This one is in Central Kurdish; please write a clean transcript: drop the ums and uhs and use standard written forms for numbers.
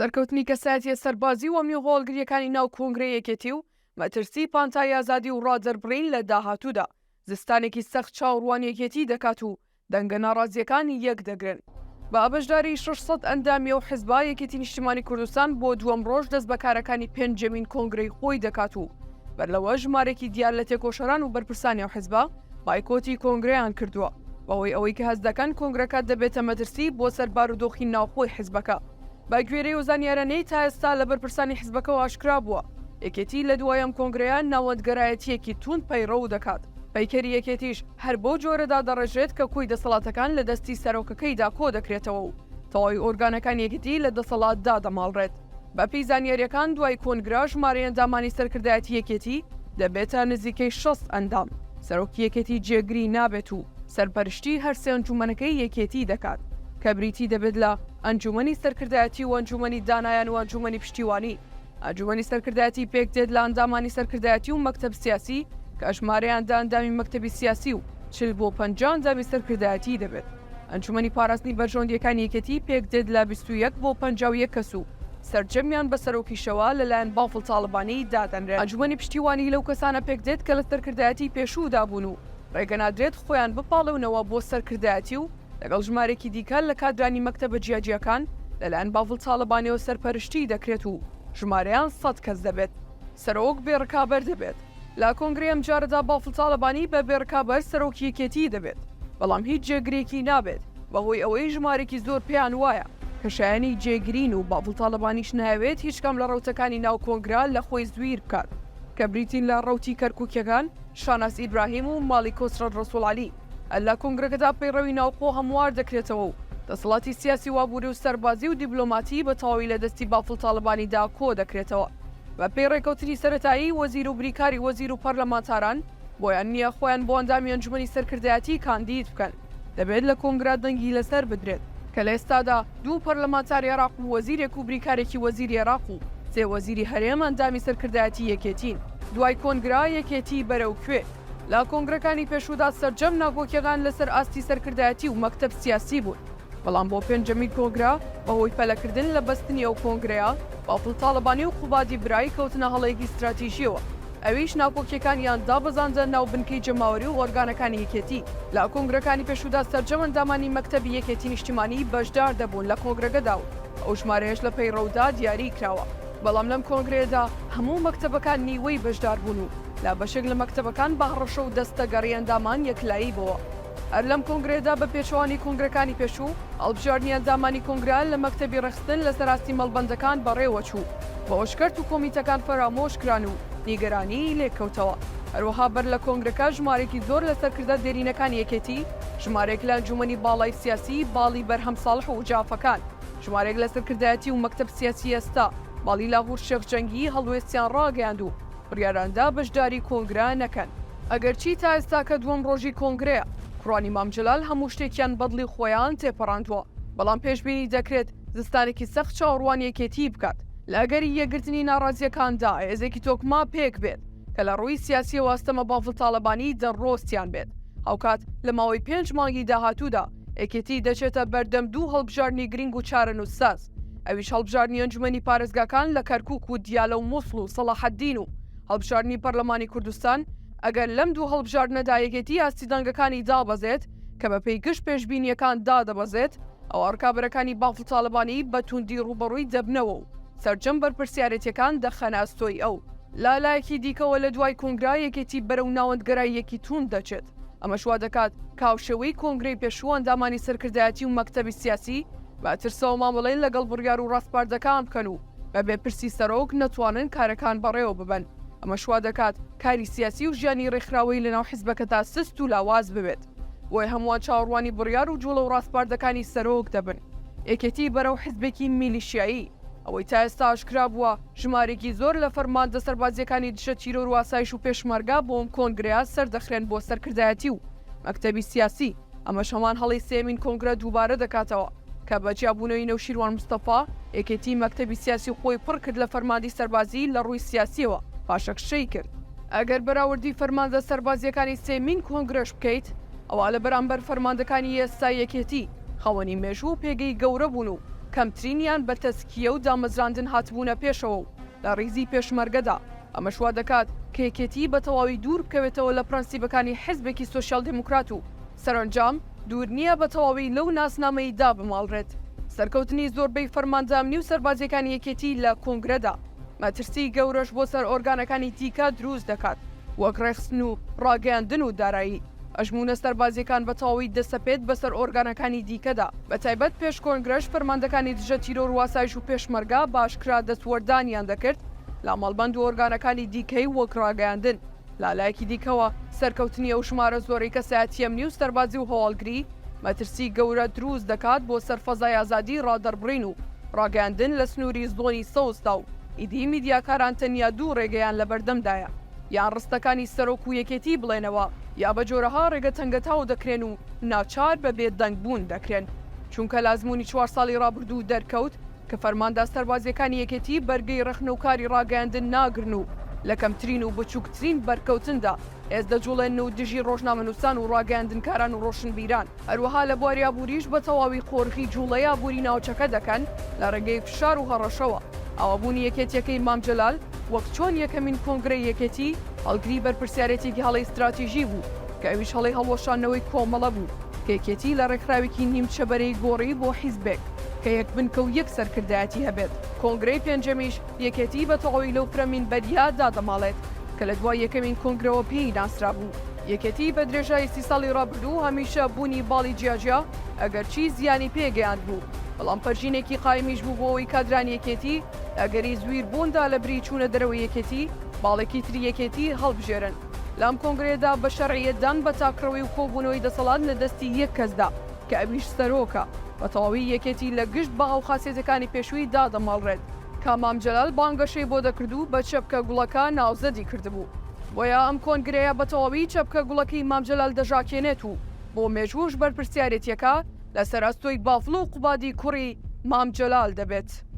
سەرکەوتنی کەسایەتیە سەربازی و ئەمنی هۆڵگریەکانی ناو کۆنگرەی یەکێتی و مەترسی پانتای ئازادی و ڕادەربڕین لە داهاتوودا زستانێکی سەخت چاوەڕوان یەکێتی دەکات و دەنگە ناڕازیەکانی یەک دەگرن. بە ئابەشداری 600 ئەندامیە و حیزبا یەکێتی نیشتیمانی کوردستان بۆ دووەم ڕۆژ دەست بەکارەکانی پێنجەمین کۆنگرەی خۆی دەکات و بەرلەوە ژمارێکی دیار لە تێکۆشەران و بەرپرسانی و حیزبا بایکۆتی کۆنگرەیان کردووە بەهۆی ئەوەی کە هەز دەکەن کۆنگرەکە دەبێتە مەترسی بۆ سەربارودۆخی ناوخۆی حیزبەکە. با گوێرەی و زانیارانەی تا ئێستا لە بەرپرسانی حیزبەکەەوە ئاشکرا بووە یەکێتی لە دوایەم کۆنگرەیان ناوەندگەرایەتیەکی توند پەیڕەو دەکات. پەیکەری یەکێتیش هەر بۆ جۆرەدا دەڕێژێت کە کۆی دەسەڵاتەکان لە دەستی سەرۆکەکەیدا کۆ دەکرێتەوە و تەواوی ئۆرگانەکان یەکێتی لە دەسەڵاتدا دەماڵڕێت. بەپێی زانیاریەکان دوای کۆنگرا ژمارە ئەندامانی سەرکردایەتی یەکێتی دەبێتە نزیکەی 6 ئەندام. سەرۆکی یەکێتی جێگری نابێت و سەرپەرشتی هەر سێ ئەنجومەنەکەی یەکێتی دەکات کە بریتی دەبێت لە ئەنجومەنی سەرکردایەتی و ئەنجومەنی دانایان و ئەنجومەنی پشتیوانی. ئەنجومەنی سەرکردایەتی پێک دێت لە ئەندامانی سەرکردایەتی و مەکتەب سیاسی کە ژمارەیاندا ئەندامی مەکتەبی سیاسی و 40 بۆ 50 ئەندامی سەرکردایەتی دەبێت. ئەنجومەنی پاراستنی بەرژۆندیەکانی یەکێتی پێک دێت لە 21 بۆ 51 کەس و سەرجەمیان بە سەرۆکیشەوە لەلایەن باوفڵ تاڵبانی دادەنرێت. ئەنجومەنی پشتیوانی لەو کەسانە پێک دێت کە لە سەرکردایەتی پێشوودا بوون و ڕێگەنادرێت خۆیان بپاڵەونەوە بۆ سەرکردایەتی و لەگەڵ ژمارێکی دیکە لە کادرانی مەکتەبە جیاجیەکان لەلایەن باوفڵ تاڵبانیەوە سەرپەرشتی دەکرێت و ژمارەیان 100 کەس دەبێت. سەرۆک بێڕکابەر دەبێت. لە کۆنگرەی ئەم جارەدا باوفڵ تاڵبانی بە بێڕکابەر سەرۆکی یەکێتی دەبێت بەڵام هیچ جێگرێکی نابێت بەهۆی ئەوەی ژمارێکی زۆر پێیان وایە کە شایەنی جێگرین و باوفڵ تاڵبانیش ناوێت هیچ کەم لە ڕەوتەکانی ناو کۆنگرا لە خۆی زویر بکات کە بریتین لە ڕەوتی کەرکووکیەکان شاناس ئیبراهیم و ماڵی کۆسرەت ڕەسوڵعەلی. لە کۆنگرەکەدا پەیڕەوی ناوخۆ هەموار دەکرێتەوە و دەسەڵاتی سیاسی وابووری و سەربازی و دیبلۆماتی بە تەواوی لە دەستی باوفڵ تاڵبانیدا کۆ دەکرێتەوە. بە پێی ڕێکەوتنی سەرەتایی وەزیر و بریکاری وەزیر و پەرلەمانتاران بۆیان نییە خۆیان بۆ ئەندامی ئەنجومەنی سەرکردایەتی کاندید بکەن. دەبێت لە کۆنگرا دەنگی لەسەر بدرێت کە لە ئێستادا 2 پەرلەمانتاری عێراق و وەزیرێک و بریکارێکی وەزیری عێراق و 3 وەزیری هەرێم ئەندامی سەرکردایەتی یەکێتین. دوای کۆنگرا یەکێتی بەرەو کوێ. لە کۆنگرەکانی پێشوودا سەرجەم ناگۆکیەکان لەسەر ئاستی سەرکردایەتی و مەکتەب سیاسی بوون بەڵام بۆ پێنجەمین کۆنگرا بەهۆی پەلەکردن لە بەستنی ئەو کۆنگرەیە باوفڵ تاڵبانی و خوبادی برای کەوتنە هەڵەیەکی استراتیژیەوە. ئەویش ناکۆکیەکانیان دابەزاندە ناو بنکەی جەماوەری و ئۆرگانەکانی یەکێتی. لە کۆنگرەکانی پێشوودا سەرجەم ئەندامانی مەکتەبی یەکێتی نیشتیمانی بەشدار دەبوون لە کۆنگرەکەدا و ئەو ژمارەیەش لە پەیڕەودا دیاری کراوە. بەڵام لەم کۆنگرەیەدا هەموو مەکتەبەکان نیوەی بەشدار بوون و لا بەشێک لە مەکتەبەکان باڕەشە و دەستەگەڕی ئەندامان یەکلایی بووە. هەر لەم کۆنگرێدا بە پێچەوانی کۆنگرەکانی پێشوو هەڵبژاردننی ئەندامانی کۆنگرا لە مەکتەبی ڕەخستن لە سەراستی مەڵبەندەکان بەڕێوەچوو بە هۆشکرد و کۆمیتەکان فەرامۆشکران و نیگەرانی لێککەوتەوە. هەروەها بەر لە کۆنگرەکە ژمارێکی زۆر لە سەرکردە دێرینەکان یەکێتی، ژمارێک لە ئەنجومەنی باڵای سیاسی باڵی بەرهەم ساڵح و جافەکان، ژمارێک لە سەرکردایەتی و مەکتەب سیاسی ئێستا باڵی لاهور شێخ جەنگی هەڵوێستیان ڕاگەیاند و بڕیاراندا بەشداری کۆنگرا نەکەن. ئەگەرچی تا ئێستا کە دووەم ڕۆژی کۆنگرەیە کوڕانی مامجلال هەموو شتێکیان بەدڵی خۆیان تێپەڕاندووە بەڵام پێشبینی دەکرێت زستانێکی سەخت چاوەڕوان یەکێتی بکات لە ئەگەری یەکگرتنی ناڕازیەکاندا هێزێکی تۆکما پێک بێت کە لە ڕووی سیاسی واستەمە باوفڵ تاڵبانی دەڕۆستیان بێت. هاوکات لە ماوەی 5 مانگی داهاتوودا یەکێتی دەچێتە بەردەم 2 هەڵبژاردننی گرنگ و چارە نووساز. ئەویش هەڵبژاردننی ئەنجومەنی پارێزگاکان لە کەرکووک و دیالە و مووسڵ و سەڵاحەددین و هەڵبژاردننی پەرلەمانی کوردستان. ئەگەر لەم 2 هەڵبژاردنەدا یەکێتی ئاستی دەنگەکانی دابەزێت کە بە پێی گشت پێشبینیەکان دادەبەزێت ئەو ئەڕکابەرەکانی باوفڵ تاڵبانی بە توندی ڕوبەڕووی دەبنەوە و سەرجەم بەرپرسیارەتیەکان دەخەناستۆی ئەو. لالایەکی دیکەوە لە دوای کۆنگرا یەکێتی بەرەو ناوەندگەراییەکی توند دەچێت. ئەمەش وا دەکات کاوشەوەی کۆنگرەی پێشوو ئەندامانی سەرکردایەتی و مەکتەبی سیاسی بەترسەوە مامەڵەی لەگەڵ بڕیار و ڕاستپاردەکان بکەن و بە بێپرسی سەرۆک نەتوانن کارەکان بەڕێوە ببەن. ئەمەش وا دەکات کاری سیاسی و ژیانی ڕێکخراوەی لەناو حیزبەکەدا سست و لاواز ببێت. وی هەمووان چاوەڕوانی بڕیار و جوڵە و ڕاستپاردەکانی سەرۆک دەبن. یەکێتی بەرەو حیزبێکی میلیشیایی ئەوەی تا ئێستا ئاشکرا بووە ژمارێکی زۆر لە فەرماندە سەربازیەکانی دژە چیرۆ و ئاسایش و پێشمەرگا بۆ ئەم کۆنگرەیە سەردەخرێن بۆ سەرکردایەتی و مەکتەبی سیاسی. ئەمەش هەمان هەڵی سێمین کۆنگرە دووبارە دەکاتەوە کە بەجیابوونەوەی نەوشیروان مستەفا یەکێتی مەکتەبی سیاسی خۆی پڕ کرد لە فەرماندی سەربازی لە ڕووی سیاسیەوە پاشەکشەی کرد. ئەگەر بەراوردی فەرماندە سەربازیەکانی سێمین کۆنگرەش بکەیت ئەوە لە بەرامبەر فەرماندەکانی ئێستا یەکێتی خەوەنی مێژوو و پێگەی گەورە بوون و کەمترینیان بە تەسکیە و دامەزراندن هاتبوونە پێشەوە و لە ڕیزی پێشمەرگەدا. ئەمە شوا دەکات کە یەکێتی بە تەواوی دوور بکەوێتەوە لە پرەنسیبەکانی حیزبێکی سۆشیال دموکرات و سەرنجام دوور نییە بە تەواوی لەو ناسنامەیدا بماڵڕێت. سەرکەوتنی زۆربەی فەرماندامنی و سەربازیەکانی یەکێتی لە کۆنگرەدا مەترسی گەورەش بۆ سەر ئۆرگانەکانی دیکە دروست دەکات، وەک ڕێخستن و ڕاگەیاندن و دارایی. ئەژمونە سەربازیەکان بە تەواوی دەسەپێت بەسەر ئۆرگانەکانی دیکەدا، بە تایبەت پێش کۆنگرەش فەرماندەکانی دژە تیرۆر و واسایش و پێشمەرگا باشکرا دەستوەردانیان دەکرد لە مەڵبەند و ئۆرگانەکانی دیکەی وەک ڕاگەیاندن. لالایەکی دیکەوە سەرکەوتنی ئەو ژمارە زۆرەی کەسایەتیە ئەمنی و سەربازی و هەواڵگری مەترسی گەورە دروست دەکات بۆ سەرفەزای ئازادی ڕادەربڕین و ڕاگەاندن لە سنووری زۆنی سەوزدا و ئیدی میدیاکاران تەنیا دوو ڕێگەیان لە بەردەمدایە، یان ڕستەکانی سەرۆک و یەکێتی بڵێنەوە یا بە جۆرەها ڕێگە تەنگەتاو دەکرێن و ناچار بە بێدەنگبوون دەکرێن. چونکە لازموونی 4 ساڵی ڕابردوو دەرکەوت کە فەرماندا سەربازیەکانی یەکێتی بەرگەی ڕەخنەوکاری ڕاگەاندن ناگرن و لە کەمترین و بچووکترین بەرکەوتندا ئێز دەجوڵێن و دژی ڕۆژنامەنووسان و ڕاگەاندنکاران و ڕۆشنبیران. هەروەها لە بواری ئابووریش بە تەواوی قۆرغی جوڵەی ئابووری ناوچەکە دەکەن لە ڕێگەی فشار و هەڕەشەوە. ئەوەبوونی یەکێتیەکەی مام جەلال وەک چۆن یەکەمین کۆنگرەی یەکێتی هەڵگری بەرپرسیارەتێکی هەڵی استراتیژی بوو کە ئەویش هەڵی هەڵوەشانەوەی کۆمەڵە بوو کە یەکێتی لە ڕێکخراوێکی نیمچەبەرەی گۆڕی بۆ حیزبێک کە یەک بنکە و یەک سەرکردایەتی هەبێت. کۆنگرەی پێنجەمیش یەکێتی بە تەواوی لەو فرەمین بەریادا دەماڵێت کە لە دوای یەکەمین کۆنگرەوە پێی ناسرا بوو. یەکێتی بە درێژای 30 ساڵی ڕابردوو هەمیشە بوونی باڵی جیاجیا ئەگەرچی زیانی پێگەیاند بوو، بەڵام پەرژینێکی قایمیش بوو بۆ ئەوەی کادرانی یەکێتی ئەگەری زویر بووندا لە بری چوونە دەرەوە یەکێتی باڵێکی تری یەکێتی هەڵبژێرن. لام کۆنگرێدا بە شەرعیەتدان بە تاکڕەوەی و کۆبوونەوەی دەسەڵات لە دەستی یەک کەسدا کە ئەویش سەرۆکە. بە تەواوی یەکێتی لە گشت بە هاوخاسێتەکانی پێشووی دادەماڵڕێت کە مام جەلال بانگەشەی بۆ دەکردو بە چەپکە گوڵەکە ناوزەدی کردبوو. بۆیە ئەم کۆنگرەیە بە تەواوی چەپکە گوڵەکەی مام جەلال دەژاکێنێت و بۆ مێژووش بەرپرسیارەتیەکە لەسەر ئەستۆی بافڵ و قوبادی کوڕی مام جەلال دەبێت.